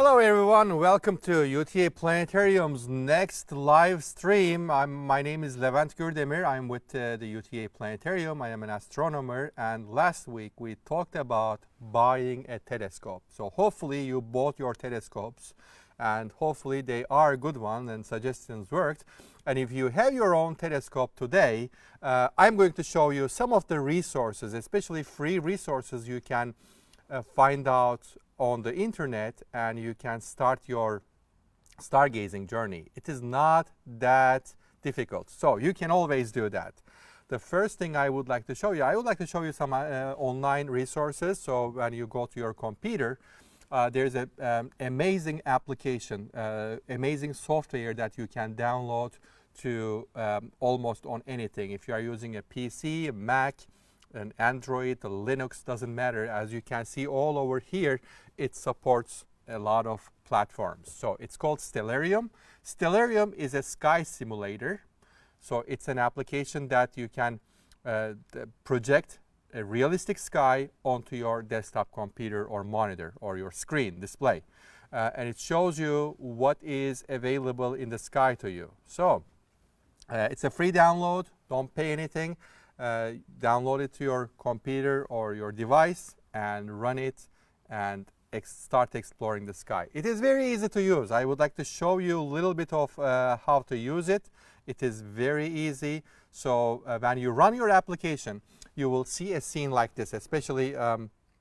Hello everyone, welcome to UTA Planetarium's next live stream. My name is Levent Gürdemir. I'm with the UTA Planetarium. I am an astronomer, and last week we talked about buying a telescope. So hopefully you bought your telescopes, and hopefully they are a good one and suggestions worked. And if you have your own telescope today, I'm going to show you some of the resources, especially free resources you can find out on the internet, and you can start your stargazing journey. It is not that difficult, so you can always do that. The first thing I would like to show you, some online resources. So when you go to your computer, there's an amazing application, amazing software that you can download to almost on anything. If you are using a PC, a Mac, an Android, a Linux, doesn't matter. As you can see all over here, it supports a lot of platforms. So it's called Stellarium. Stellarium is a sky simulator. So it's an application that you can project a realistic sky onto your desktop computer or monitor or your screen display. And it shows you what is available in the sky to you. So it's a free download, don't pay anything. Download it to your computer or your device and run it and start exploring the sky. It is very easy to use. I would like to show you a little bit of how to use it. It is very easy. So when you run your application, you will see a scene like this, especially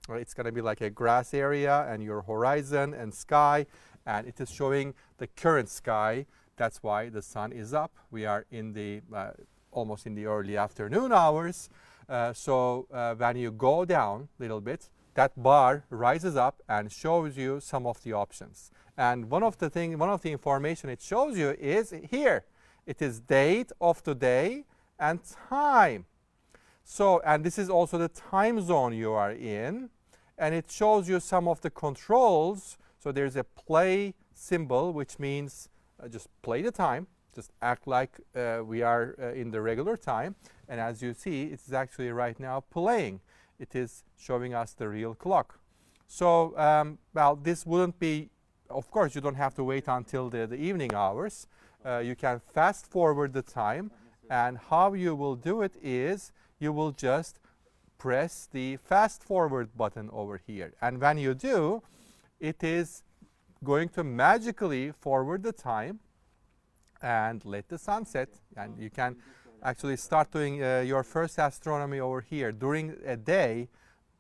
it's going to be like a grass area and your horizon and sky, and it is showing the current sky. That's why the sun is up. We are in the almost in the early afternoon hours. So when you go down a little bit, that bar rises up and shows you some of the options. And one of the information it shows you is here. It is date of the day and time. So, and this is also the time zone you are in. And it shows you some of the controls. So there's a play symbol, which means just play the time. Just act like we are in the regular time. And as you see, it's actually right now playing. It is showing us the real clock. So, well, this wouldn't be, of course, you don't have to wait until the evening hours. You can fast forward the time. And how you will do it is you will just press the fast forward button over here. And when you do, it is going to magically forward the time and let the sun set, and you can actually start doing your first astronomy over here. During a day,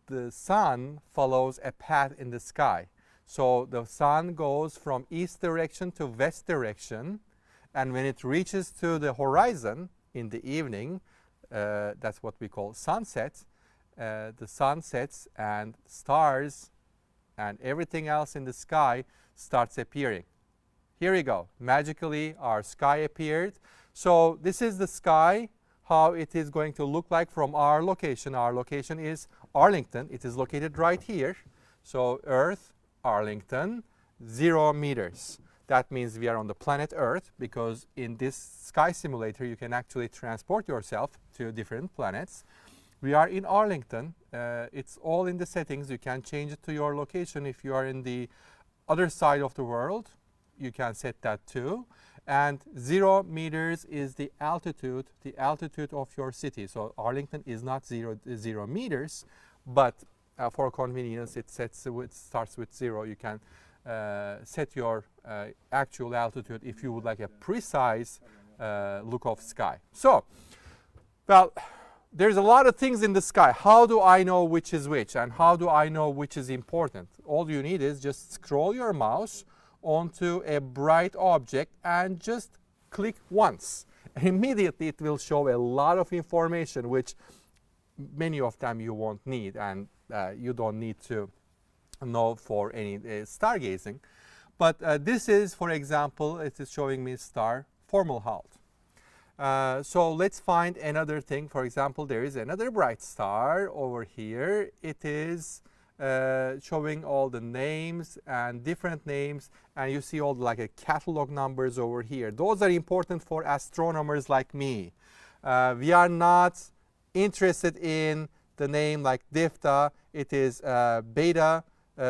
the sun follows a path in the sky. So the sun goes from east direction to west direction, and when it reaches to the horizon in the evening, that's what we call sunset, the sun sets and stars and everything else in the sky starts appearing. Here we go. Magically, our sky appeared. So this is the sky, how it is going to look like from our location. Our location is Arlington. It is located right here. So Earth, Arlington, 0 meters. That means we are on the planet Earth, because in this sky simulator, you can actually transport yourself to different planets. We are in Arlington. It's all in the settings. You can change it to your location. If you are in the other side of the world, you can set that too. And 0 meters is the altitude of your city. So Arlington is not 0 meters, but for convenience, it starts with 0. You can set your actual altitude if you would like a precise look of sky. So, well, there's a lot of things in the sky. How do I know which is which, and how do I know which is important? All you need is just scroll your mouse onto a bright object and just click once. Immediately it will show a lot of information, which many of them you won't need, and you don't need to know for any stargazing. But this is, for example, it is showing me star Fomalhaut. So let's find another thing. For example, there is another bright star over here. It is showing all the names and different names, and you see all like a catalog numbers over here. Those are important for astronomers like me. We are not interested in the name like Difta. It is beta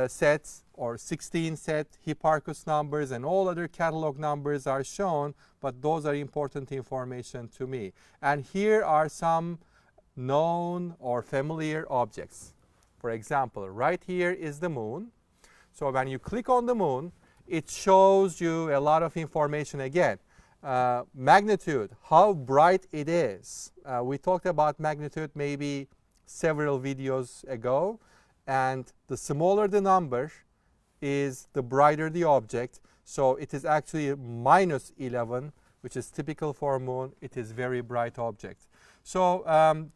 sets or 16 set Hipparchus numbers, and all other catalog numbers are shown, but those are important information to me. And here are some known or familiar objects. For example, right here is the moon. So when you click on the moon, it shows you a lot of information again. Magnitude, how bright it is. We talked about magnitude maybe several videos ago, and the smaller the number is, the brighter the object. So it is actually minus 11, which is typical for a moon. It is very bright object. So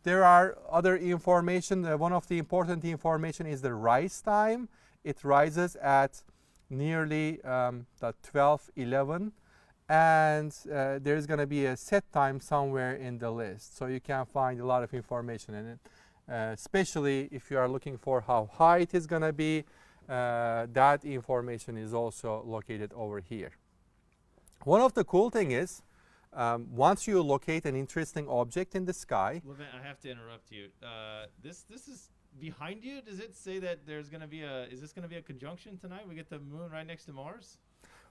there are other information. One of the important information is the rise time. It rises at nearly 12:11, and there's going to be a set time somewhere in the list. So you can find a lot of information in it, especially if you are looking for how high it is going to be. That information is also located over here. One of the cool thing is, once you locate an interesting object in the sky. Levent, I have to interrupt you. This is behind you. Does it say that there's going to be is this going to be a conjunction tonight? We get the moon right next to Mars?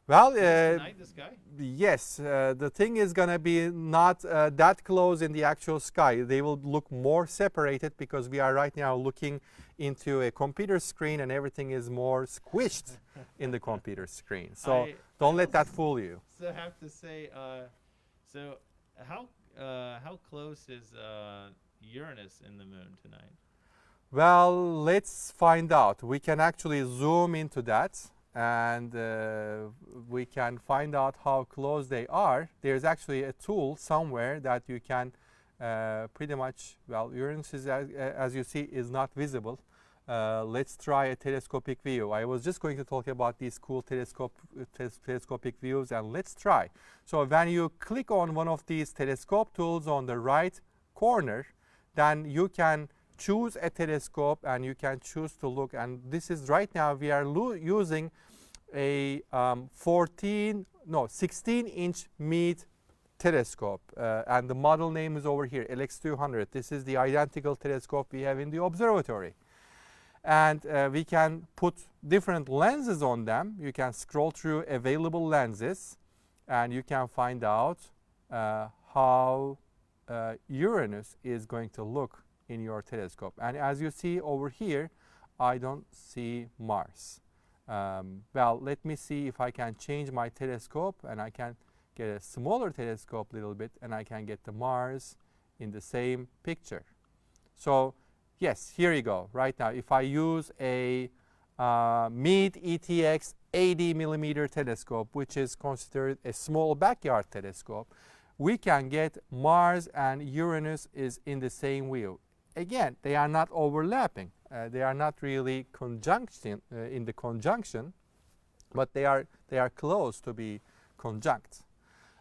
Well, tonight, this guy? Yes, the thing is going to be not that close in the actual sky. They will look more separated because we are right now looking into a computer screen, and everything is more squished in the computer screen. So don't let that fool you. So I have to say, so how close is Uranus and the moon tonight? Well, let's find out. We can actually zoom into that, and we can find out how close they are. There's actually a tool somewhere that you can pretty much, well, Uranus is, as you see, is not visible. Let's try a telescopic view. I was just going to talk about these cool telescopic views, and let's try. So when you click on one of these telescope tools on the right corner, then you can choose a telescope and you can choose to look. And this is right now we are using a 16-inch Meade telescope, and the model name is over here, LX200. This is the identical telescope we have in the observatory. And we can put different lenses on them. You can scroll through available lenses, and you can find out how Uranus is going to look in your telescope. And as you see over here, I don't see Mars. Well, let me see if I can change my telescope, and I can get a smaller telescope a little bit, and I can get the Mars in the same picture. So yes, here you go. Right now, if I use a Meade ETX 80 millimeter telescope, which is considered a small backyard telescope, we can get Mars and Uranus is in the same view. Again, they are not overlapping. They are not really in the conjunction, but they are close to be conjunct.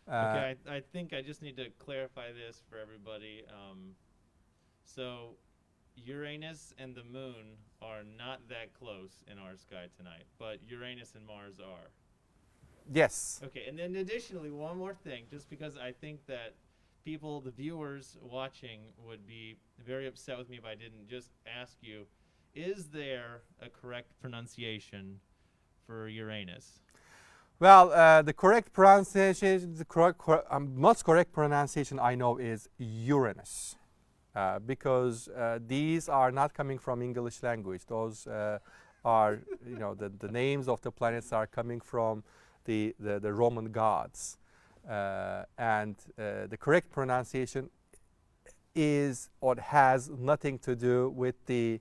Okay, I think I just need to clarify this for everybody. So Uranus and the moon are not that close in our sky tonight, but Uranus and Mars are. Yes. Okay, and then additionally, one more thing, just because I think that people, the viewers watching, would be very upset with me if I didn't just ask you, is there a correct pronunciation for Uranus? Well, the correct pronunciation, most correct pronunciation I know is Uranus, because these are not coming from English language. Those are, the names of the planets are coming from the Roman gods, and the correct pronunciation is or has nothing to do with the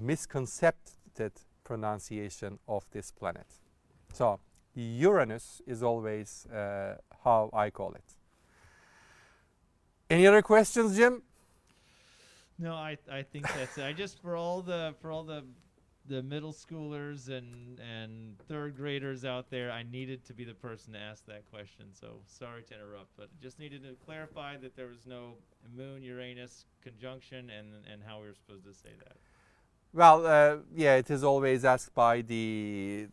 misconcepted pronunciation of this planet. So Uranus is always how I call it. Any other questions, Jim? No, I think that's it. I just for all the middle schoolers and third graders out there, I needed to be the person to ask that question. So sorry to interrupt, but just needed to clarify that there was no Moon Uranus conjunction and how we were supposed to say that. Well, yeah, it is always asked by the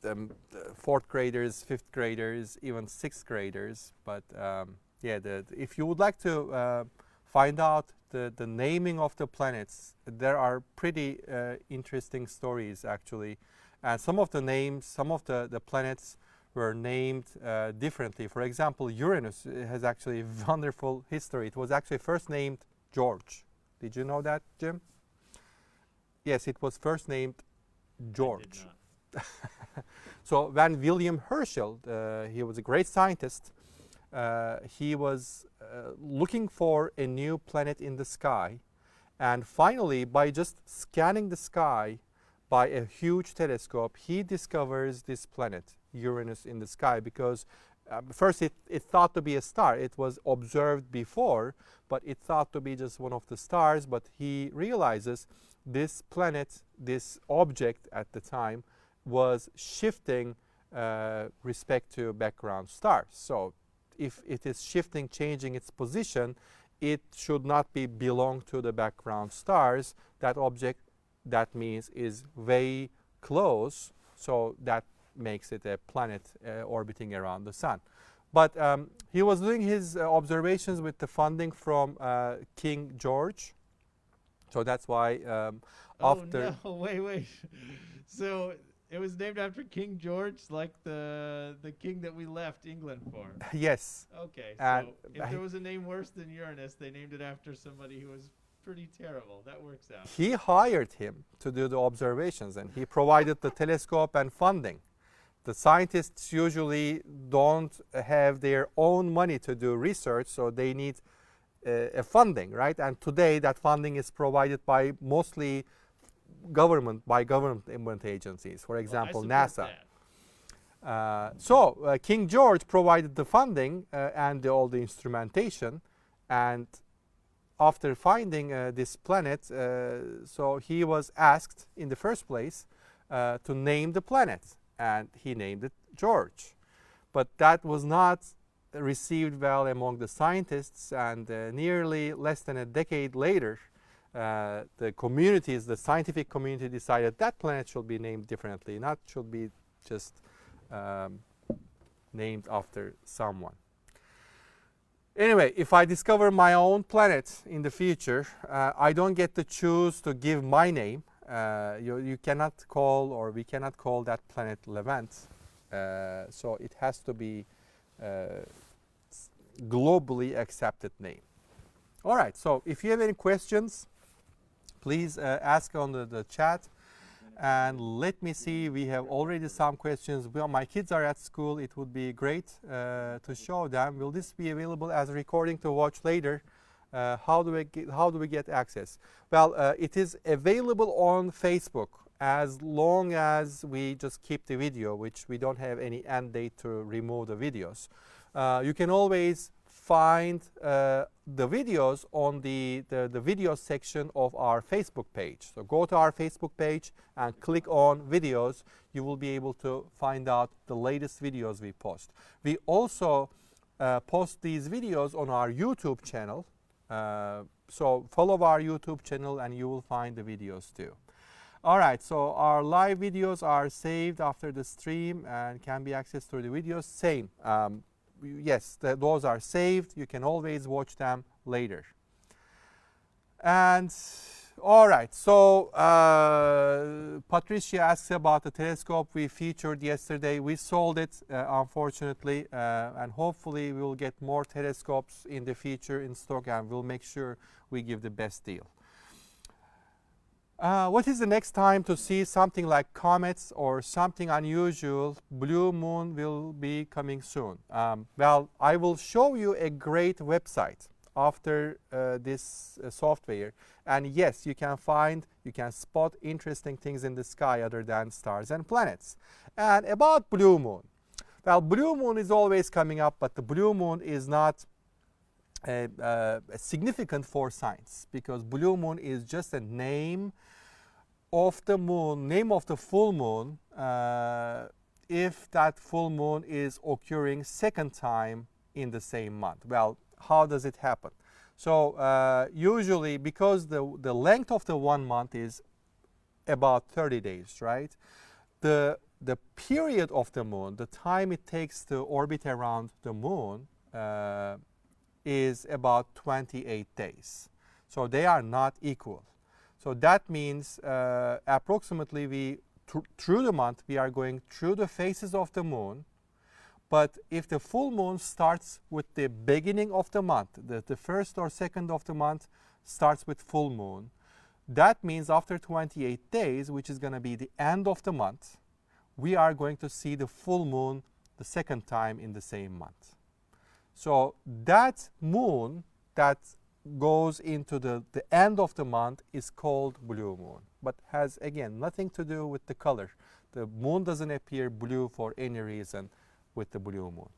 fourth graders, fifth graders, even sixth graders. But yeah, if you would like to find out the naming of the planets, there are pretty interesting stories actually And some of the names, some of the planets were named differently. For example, Uranus has actually a wonderful history. It was actually first named George. Did you know that, Jim? Yes, it was first named George. I did not. So when William Herschel, he was a great scientist, he was looking for a new planet in the sky, and finally, by just scanning the sky by a huge telescope, he discovers this planet, Uranus, in the sky, because first it thought to be a star. It was observed before, but it thought to be just one of the stars, but he realizes this planet, this object at the time, was shifting respect to background stars. So if it is shifting, changing its position, it should not be belong to the background stars. That object, that means, is way close, so that makes it a planet orbiting around the sun. But he was doing his observations with the funding from King George. So that's why after... Oh, no, wait. So it was named after King George, like the king that we left England for. Yes. Okay, And so if there was a name worse than Uranus, they named it after somebody who was pretty terrible. That works out. He hired him to do the observations, and he provided the telescope and funding. The scientists usually don't have their own money to do research, so they need a funding, right? And today that funding is provided by mostly government agencies, for example, NASA. So King George provided the funding and all the instrumentation, and after finding this planet, so he was asked in the first place to name the planet, and he named it George. But that was not received well among the scientists, and nearly less than a decade later, the communities, the scientific community, decided that planet should be named differently, not should be just named after someone. Anyway, if I discover my own planet in the future, I don't get to choose to give my name. You cannot call, or we cannot call that planet Levant. So it has to be globally accepted name. All right, so if you have any questions, please ask on the chat. And let me see, we have already some questions. Well, my kids are at school. It would be great to show them. Will this be available as a recording to watch later? How do we get access? Well, it is available on Facebook as long as we just keep the video, which we don't have any end date to remove the videos. You can always find the videos on the video section of our Facebook page. So go to our Facebook page and click on videos. You will be able to find out the latest videos we post. We also post these videos on our YouTube channel. So follow our YouTube channel and you will find the videos too. All right, so our live videos are saved after the stream and can be accessed through the videos. Same. Yes, those are saved. You can always watch them later. And all right, so Patricia asks about the telescope we featured yesterday. We sold it, unfortunately, and hopefully we will get more telescopes in the future in stock, and we'll make sure we give the best deal. What is the next time to see something like comets or something unusual? Blue moon will be coming soon. Well, I will show you a great website after this software. And yes, you can spot interesting things in the sky other than stars and planets. And about blue moon. Well, blue moon is always coming up, but the blue moon is not significant for science, because blue moon is just a name of the moon, name of the full moon, if that full moon is occurring second time in the same month. Well, how does it happen? So usually, because the length of the 1 month is about 30 days, right? The period of the moon, the time it takes to orbit around the moon, is about 28 days. So they are not equal. So that means approximately we through the month, we are going through the phases of the moon. But if the full moon starts with the beginning of the month, the first or second of the month starts with full moon, that means after 28 days, which is going to be the end of the month, we are going to see the full moon the second time in the same month. So that moon that goes into the end of the month is called blue moon, but has, again, nothing to do with the color. The moon doesn't appear blue for any reason with the blue moon.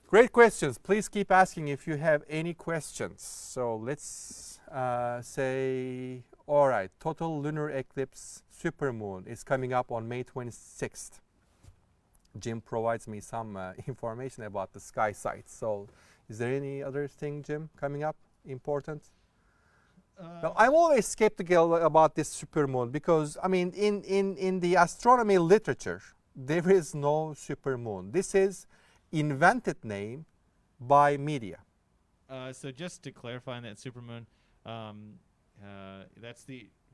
Great questions. Please keep asking if you have any questions. So let's say, all right, total lunar eclipse supermoon is coming up on May 26th. Jim provides me some information about the sky sites. So is there any other thing, Jim, coming up important? Well, I'm always skeptical about this supermoon because, I mean, in the astronomy literature, there is no supermoon. This is invented name by media. So just to clarify on that supermoon,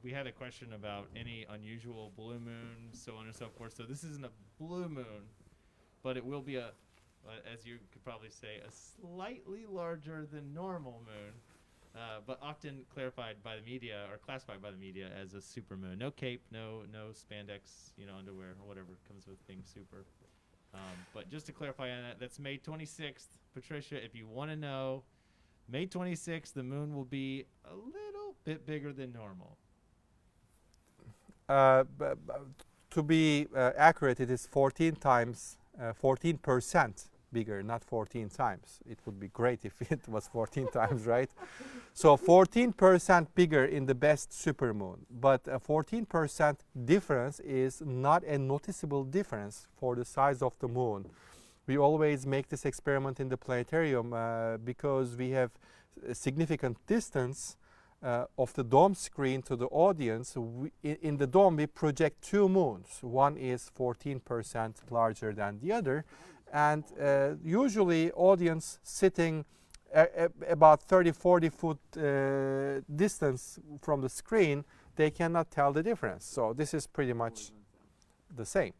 we had a question about any unusual blue moon, so on and so forth. So this isn't a blue moon, but it will be as you could probably say, a slightly larger than normal moon, but often clarified by the media or classified by the media as a supermoon. No cape, no spandex, underwear or whatever comes with being super. But just to clarify on that, that's May 26th. Patricia, if you want to know, May 26th, the moon will be a little bit bigger than normal. To be accurate, it is 14% bigger, not 14 times. It would be great if it was 14 times, right? So 14% bigger in the best supermoon, but a 14% difference is not a noticeable difference for the size of the moon. We always make this experiment in the planetarium because we have a significant distance of the dome screen to the audience. In the dome, we project two moons. One is 14% larger than the other, and usually audience sitting about 30-40 foot distance from the screen, they cannot tell the difference. So this is pretty much the same.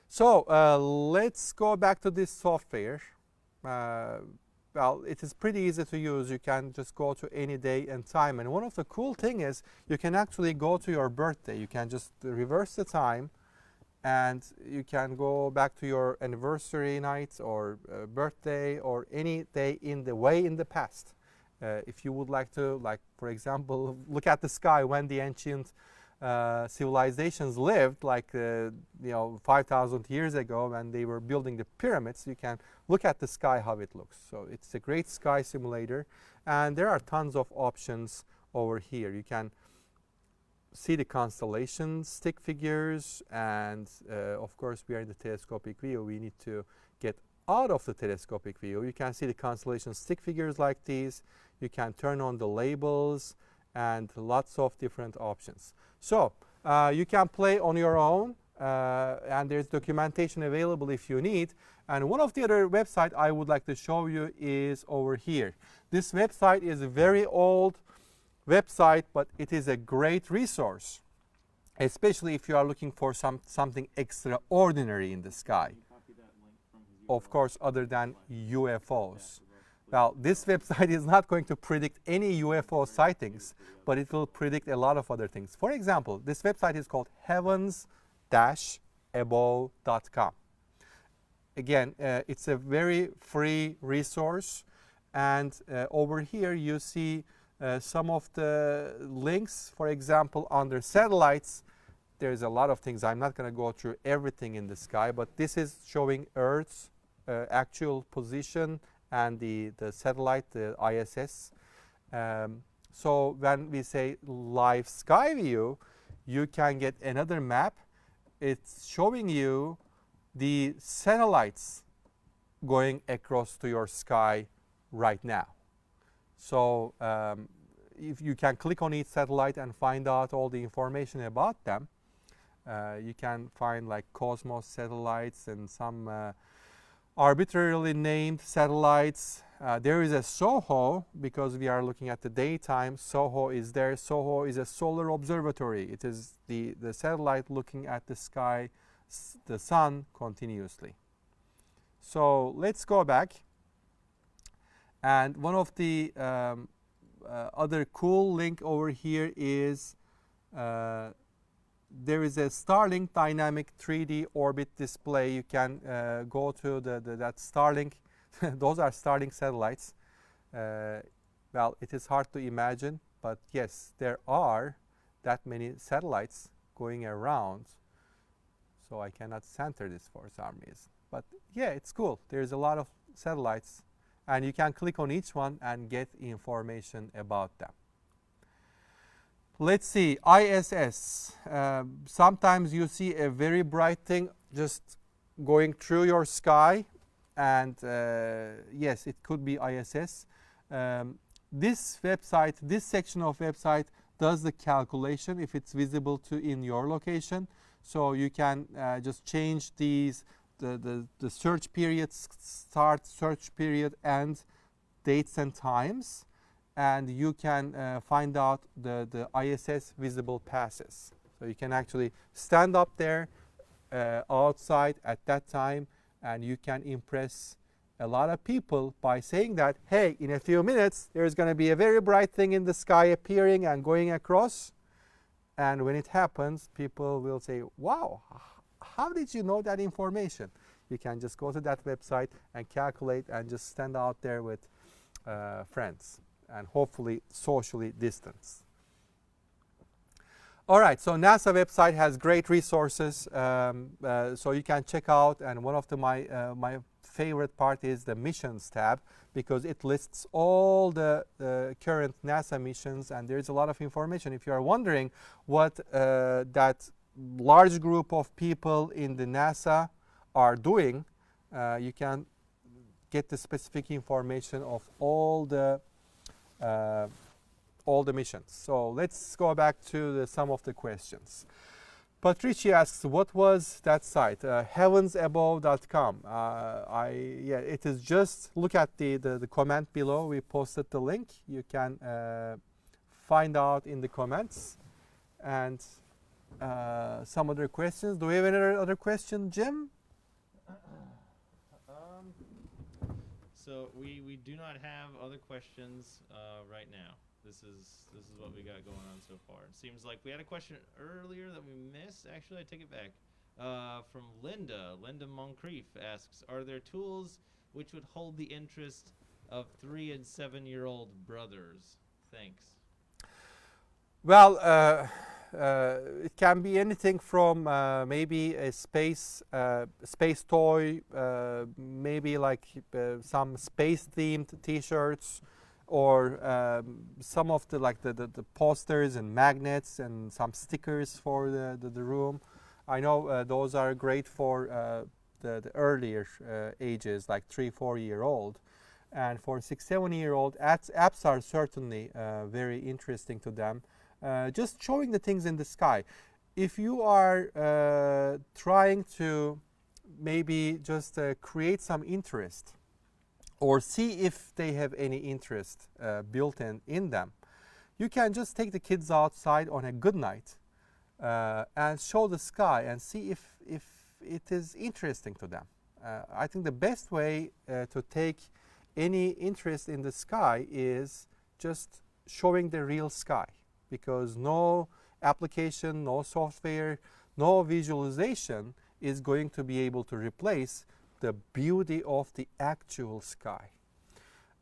So let's go back to this software. Well, it is pretty easy to use. You can just go to any day and time. And one of the cool thing is you can actually go to your birthday. You can just reverse the time and you can go back to your anniversary night or birthday or any day in the past. If you would like to, like, for example, look at the sky when the ancient civilizations lived, like 5,000 years ago when they were building the pyramids, you can look at the sky how it looks. So it's a great sky simulator, and there are tons of options over here. You can see the constellations, stick figures, and of course we are in the telescopic view. We need to get out of the telescopic view. You can see the constellation stick figures like these. You can turn on the labels and lots of different options. So you can play on your own, and there's documentation available if you need. And one of the other websites I would like to show you is over here. This website is a very old website, but it is a great resource, especially if you are looking for something extraordinary in the sky. Of course, other than UFOs. Well, this website is not going to predict any UFO sightings, but it will predict a lot of other things. For example, this website is called heavens-above.com. Again, it's a very free resource, and over here you see some of the links. For example, under satellites, there's a lot of things. I'm not going to go through everything in the sky, but this is showing Earth's actual position and the satellite, the ISS. So when we say live sky view, you can get another map. It's showing you the satellites going across to your sky right now. So if you can click on each satellite and find out all the information about them. You can find like Cosmos satellites and some arbitrarily named satellites. There is a SOHO because we are looking at the daytime. SOHO is there. SOHO is a solar observatory. It is the satellite looking at the sky, the sun continuously. So let's go back. And one of the other cool link over here is there is a Starlink dynamic 3D orbit display. You can go to that Starlink. Those are Starlink satellites. Well, it is hard to imagine, but yes, there are that many satellites going around. So I cannot center this for some reason. But yeah, it's cool. There's a lot of satellites, and you can click on each one and get information about them. Let's see, ISS. Sometimes you see a very bright thing just going through your sky, and yes, it could be ISS. This website, this section of website does the calculation if it's visible to in your location. So you can just change these, the search period, start search period, and dates and times. And you can find out the ISS visible passes. So you can actually stand up there outside at that time, and you can impress a lot of people by saying that, hey, in a few minutes, there's going to be a very bright thing in the sky appearing and going across. And when it happens, people will say, wow, how did you know that information? You can just go to that website and calculate and just stand out there with friends, and hopefully socially distanced. All right, so NASA website has great resources, so you can check out. And one of my favorite part is the missions tab, because it lists all the current NASA missions, and there's a lot of information. If you are wondering what that large group of people in the NASA are doing, you can get the specific information of all the missions. So let's go back to some of the questions. Patricia asks, what was that site? Heavensabove.com. Yeah, it is just, look at the comment below. We posted the link. You can find out in the comments. And some other questions. Do we have any other question, Jim? So we do not have other questions right now. This is what we got going on so far. It seems like we had a question earlier that we missed. Actually, I take it back. From Linda. Linda Moncrief asks, are there tools which would hold the interest of 3- and 7-year-old brothers? Thanks. Well, it can be anything from maybe a space toy, maybe like some space-themed T-shirts, or some of the posters and magnets and some stickers for the room. I know those are great for the earlier ages, like 3-4-year-old. And for 6-7-year-old, apps are certainly very interesting to them. Just showing the things in the sky. If you are trying to maybe just create some interest, or see if they have any interest built in them, you can just take the kids outside on a good night and show the sky and see if it is interesting to them. I think the best way to take any interest in the sky is just showing the real sky, because no application, no software, no visualization is going to be able to replace the beauty of the actual sky.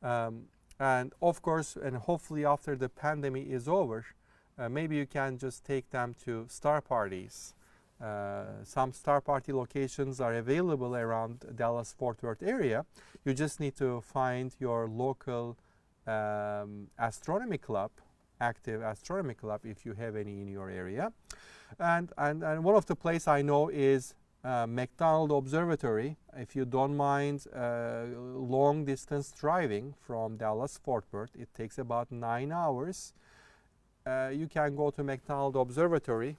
And of course, and hopefully after the pandemic is over, maybe you can just take them to star parties. Some star party locations are available around Dallas-Fort Worth area. You just need to find your local astronomy club, active astronomy club, if you have any in your area. And one of the places I know is McDonald Observatory. If you don't mind long distance driving from Dallas-Fort Worth, it takes about 9 hours. You can go to McDonald Observatory.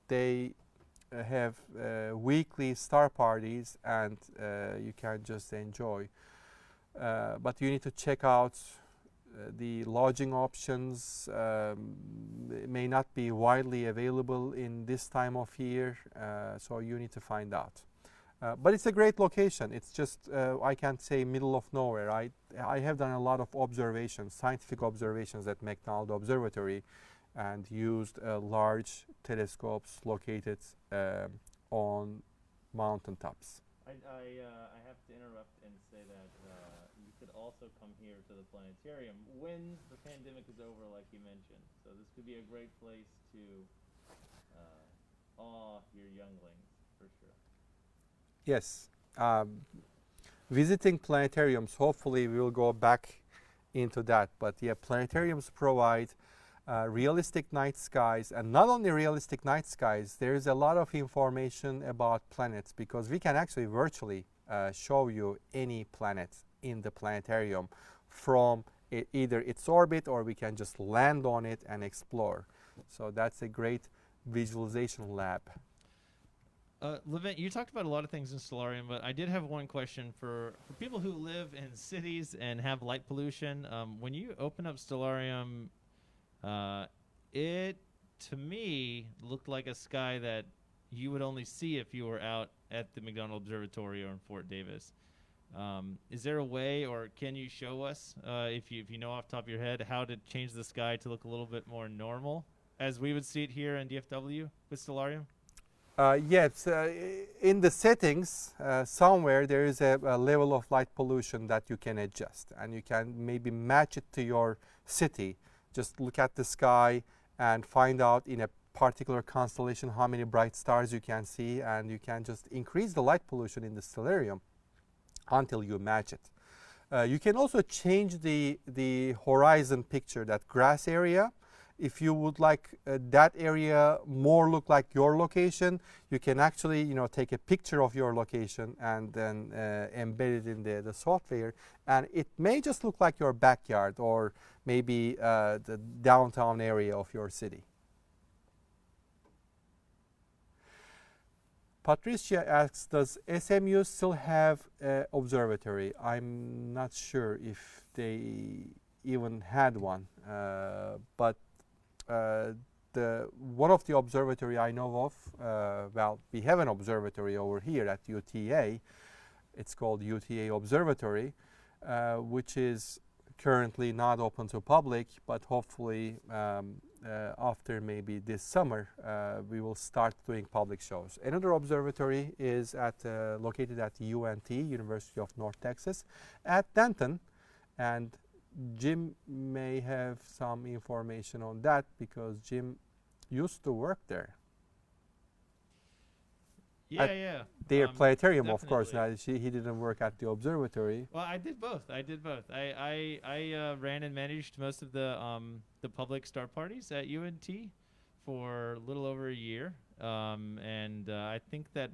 They have weekly star parties, and you can just enjoy. But you need to check out the lodging options. It may not be widely available in this time of year, so you need to find out. But it's a great location. It's just, I can't say middle of nowhere. I have done a lot of observations, scientific observations at McDonald Observatory, and used large telescopes located on mountaintops. I have to interrupt and say that you could also come here to the planetarium when the pandemic is over, like you mentioned. So this could be a great place to awe your younglings, for sure. Yes. Visiting planetariums, hopefully we will go back into that. But yeah, planetariums provide realistic night skies, and not only realistic night skies, there is a lot of information about planets, because we can actually virtually show you any planet in the planetarium from either its orbit, or we can just land on it and explore. So that's a great visualization lab. Levent, you talked about a lot of things in Stellarium, but I did have one question for people who live in cities and have light pollution. When you open up Stellarium, it, to me, looked like a sky that you would only see if you were out at the McDonald Observatory or in Fort Davis. Is there a way, or can you show us, if you know off the top of your head, how to change the sky to look a little bit more normal, as we would see it here in DFW with Stellarium? Yes, in the settings, somewhere there is a level of light pollution that you can adjust, and you can maybe match it to your city. Just look at the sky and find out in a particular constellation how many bright stars you can see, and you can just increase the light pollution in the stellarium until you match it. You can also change the horizon picture, that grass area. If you would like that area more look like your location, you can actually take a picture of your location and then embed it in the software, and it may just look like your backyard, or maybe the downtown area of your city. Patricia asks, does SMU still have an observatory? I'm not sure if they even had one, but one of the observatory I know of, well, we have an observatory over here at UTA. It's called UTA Observatory, which is currently not open to public, but hopefully after maybe this summer we will start doing public shows. Another observatory is located at UNT, University of North Texas, at Denton, and Jim may have some information on that, because Jim used to work there. Yeah. Their planetarium, definitely. of course. Now he didn't work at the observatory. Well, I did both. I ran and managed most of the public star parties at UNT for a little over a year, and I think that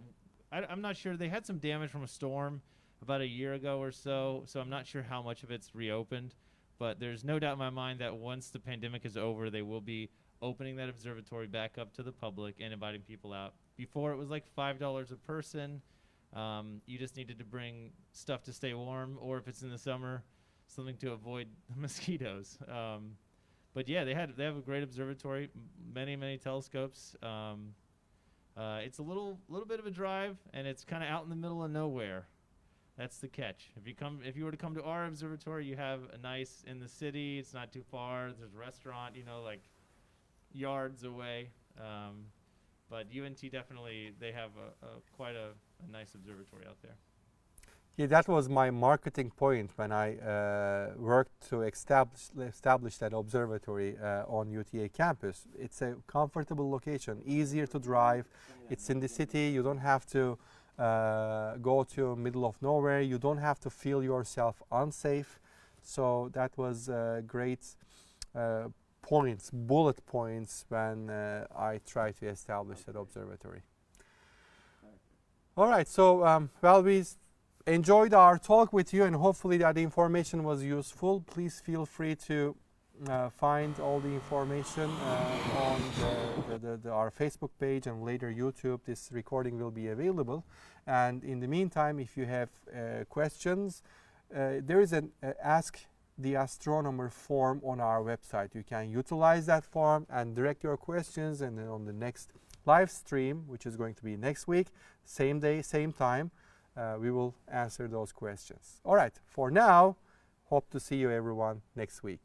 I'm not sure, they had some damage from a storm about a year ago or so, so I'm not sure how much of it's reopened. But there's no doubt in my mind that once the pandemic is over, they will be opening that observatory back up to the public and inviting people out. Before, it was like $5 a person. You just needed to bring stuff to stay warm, or if it's in the summer, something to avoid the mosquitoes. But yeah, they have a great observatory, many telescopes. It's a little bit of a drive, and it's kind of out in the middle of nowhere. That's the catch. If you were to come to our observatory, you have a nice in the city. It's not too far. There's a restaurant, like yards away. But UNT definitely, they have quite a nice observatory out there. Yeah, that was my marketing point when I worked to establish that observatory on UTA campus. It's a comfortable location, easier to drive. It's in the city. You don't have to go to middle of nowhere. You don't have to feel yourself unsafe. So that was great bullet points when I tried to establish that observatory. All right, so well, we enjoyed our talk with you, and hopefully that information was useful. Please feel free to find all the information on our Facebook page, and later YouTube. This recording will be available. And in the meantime, if you have questions, there is an Ask the Astronomer form on our website. You can utilize that form and direct your questions, and then on the next live stream, which is going to be next week, same day, same time, we will answer those questions. All right, for now, hope to see you everyone next week.